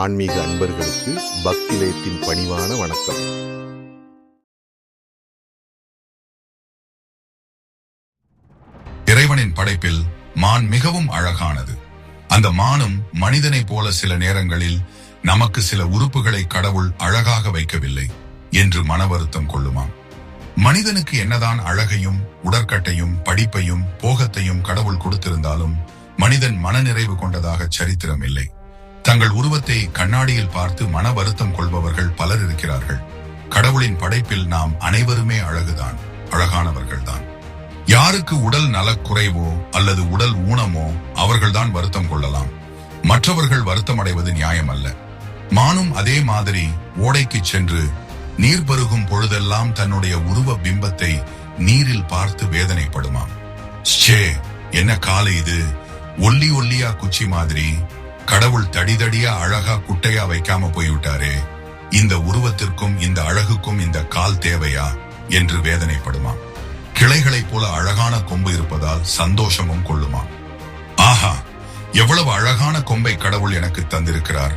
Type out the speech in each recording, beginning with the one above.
ஆன்மீக அன்பர்களுக்கு பக்திலயத்தின் பணிவான வணக்கம். இறைவனின் படைப்பில் மான் மிகவும் அழகானது. அந்த மானும் மனிதனைப் போல சில நேரங்களில் நமக்கு சில உறுப்புகளை கடவுள் அழகாக வைக்கவில்லை என்று மன வருத்தம் கொள்ளுமாம். மனிதனுக்கு என்னதான் அழகையும் உடற்கட்டையும் படிப்பையும் போகத்தையும் கடவுள் கொடுத்திருந்தாலும் மனிதன் மனநிறைவு கொண்டதாக சரித்திரம் இல்லை. தங்கள் உருவத்தை கண்ணாடியில் பார்த்து மன வருத்தம் கொள்பவர்கள் பலர் இருக்கிறார்கள். கடவுளின் படைப்பில் நாம் அனைவருமே அழகானவர்கள்தான். யாருக்கு உடல் நலக்குறைவோ அல்லது உடல் ஊனமோ அவர்கள்தான் வருத்தம் கொள்ளலாம். மற்றவர்கள் வருத்தம் அடைவது நியாயம் அல்ல. மானும் அதே மாதிரி ஓடைக்கு சென்று நீர் பருகும் பொழுதெல்லாம் தன்னுடைய உருவ பிம்பத்தை நீரில் பார்த்து வேதனைப்படுமாம். ச்சே, என்ன காலை இது, ஒல்லியா குச்சி மாதிரி, கடவுள் தடிதடியா அழகா குட்டையா வைக்காம போய்விட்டாரே, இந்த உருவத்திற்கும் இந்த அழகுக்கும் இந்த கால் தேவையா என்று வேதனைப்படுமாம். கிளைகளைப் போல அழகான கொம்பு இருப்பதால் சந்தோஷமும் கொள்ளுமாம். ஆஹா, எவ்வளவு அழகான கொம்பை கடவுள் எனக்கு தந்திருக்கிறார்,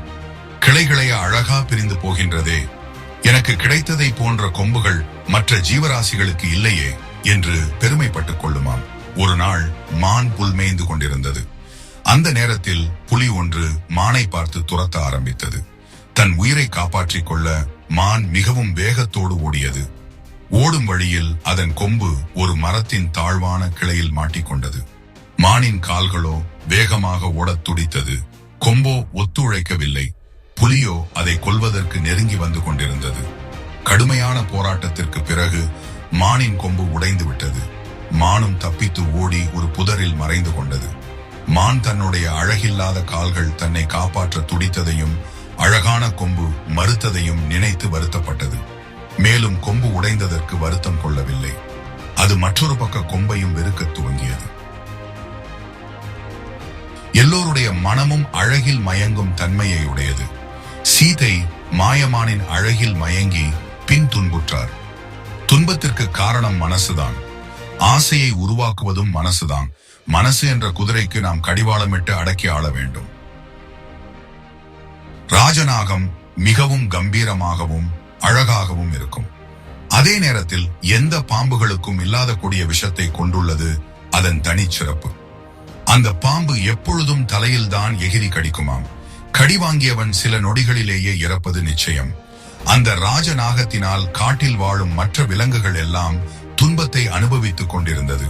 கிளைகளைய அழகா பிரிந்து போகின்றதே, எனக்கு கிடைத்ததை போன்ற கொம்புகள் மற்ற ஜீவராசிகளுக்கு இல்லையே என்று பெருமைப்பட்டுக் கொள்ளுமாம். ஒரு நாள் மான் புல் மேய்ந்து கொண்டிருந்தது. அந்த நேரத்தில் புலி ஒன்று மானை பார்த்து துரத்த ஆரம்பித்தது. தன் உயிரை காப்பாற்றிக் கொள்ள மான் மிகவும் வேகத்தோடு ஓடியது. ஓடும் வழியில் அதன் கொம்பு ஒரு மரத்தின் தாழ்வான கிளையில் மாட்டிக்கொண்டது. மானின் கால்களோ வேகமாக ஓடத் துடித்தது. கொம்போ ஒத்துழைக்கவில்லை. புலியோ அதை கொல்வதற்கு நெருங்கி வந்து கொண்டிருந்தது. கடுமையான போராட்டத்திற்கு பிறகு மானின் கொம்பு உடைந்து விட்டது. மானும் தப்பித்து ஓடி ஒரு புதரில் மறைந்து கொண்டது. மான் தன்னுடைய அழகில்லாத கால்கள் தன்னை காப்பாற்ற துடித்ததையும் அழகான கொம்பு மறுத்ததையும் நினைத்து வருத்தப்பட்டது. மேலும் கொம்பு உடைந்ததற்கு வருத்தம் கொள்ளவில்லை. அது மற்றொரு பக்க கொம்பையும் வெறுக்க துவங்கியது. எல்லோருடைய மனமும் அழகில் மயங்கும் தன்மையை உடையது. சீதை மாயமானின் அழகில் மயங்கி பின் துன்புற்றார். துன்பத்திற்கு காரணம் மனசுதான். ஆசையை உருவாக்குவதும் மனசுதான். மனசு என்ற குதிரைக்கு நாம் கடிவாளமிட்டு அடக்கி ஆள வேண்டும். ராஜநாகம் மிகவும் கம்பீரமாகவும் அழகாகவும் இருக்கும். அதே நேரத்தில் எந்த பாம்புகளுக்கும் இல்லாத கூடிய விஷத்தை கொண்டுள்ளது அதன் தனிச்சிறப்பு. அந்த பாம்பு எப்பொழுதும் தலையில்தான் எகிரி கடிக்குமாம். கடி வாங்கியவன் சில நொடிகளிலேயே இறப்பது நிச்சயம். அந்த ராஜநாகத்தினால் காட்டில் வாழும் மற்ற விலங்குகள் எல்லாம் துன்பத்தை அனுபவித்துக் கொண்டிருந்தது.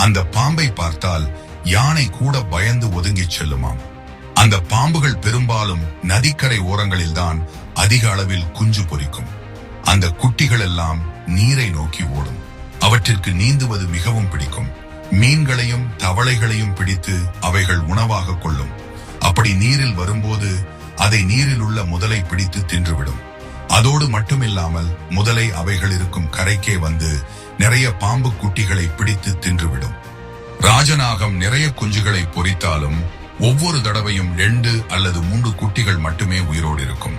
அந்த பாம்பை பார்த்தால் யானை கூட பயந்து ஒதுங்கிச் செல்லுமாம். அந்த பாம்புகள் பெரும்பாலும் நதிக்கரை ஓரங்களில்தான் அதிக அளவில் குஞ்சு பொரிக்கும். அந்த குட்டிகள் எல்லாம் நீரை நோக்கி ஓடும். அவற்றிற்கு நீந்துவது மிகவும் பிடிக்கும். மீன்களையும் தவளைகளையும் பிடித்து அவைகள் உணவாக கொள்ளும். அப்படி நீரில் வரும்போது அதை நீரில் உள்ள முதலை பிடித்து தின்றுவிடும். அதோடு மட்டுமில்லாமல் முதலை அவைகள் இருக்கும் கரைக்கே வந்து நிறைய பாம்பு குட்டிகளை பிடித்து தின்றுவிடும். ராஜநாகம் நிறைய குஞ்சுகளை பொரித்தாலும் ஒவ்வொரு தடவையும் 2 அல்லது 3 குட்டிகள் மட்டுமே உயிரோடு இருக்கும்.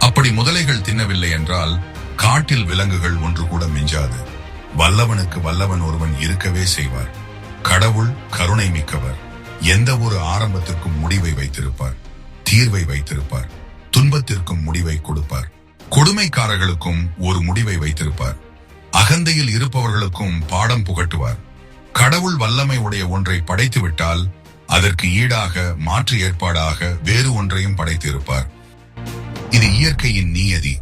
அப்படி முதலைகள் தின்னவில்லை என்றால் காட்டில் விலங்குகள் ஒன்று கூட மிஞ்சாது. வல்லவனுக்கு வல்லவன் ஒருவன் இருக்கவே செய்வார். கடவுள் கருணை மிக்கவர். எந்த ஒரு ஆரம்பத்திற்கும் முடிவை வைத்திருப்பார், தீர்வை வைத்திருப்பார். துன்பத்திற்கும் முடிவை கொடுப்பார். கொடுமைக்காரர்களுக்கும் ஒரு முடிவை வைத்திருப்பார். அகந்தையில் இருப்பவர்களுக்கும் பாடம் புகட்டுவார். கடவுள் வல்லமை உடைய ஒன்றை படைத்து விட்டால் அதற்கு ஈடாக மாற்று ஏற்பாடாக வேறு ஒன்றையும் படைத்திருப்பார். இது இயற்கையின் நியதி.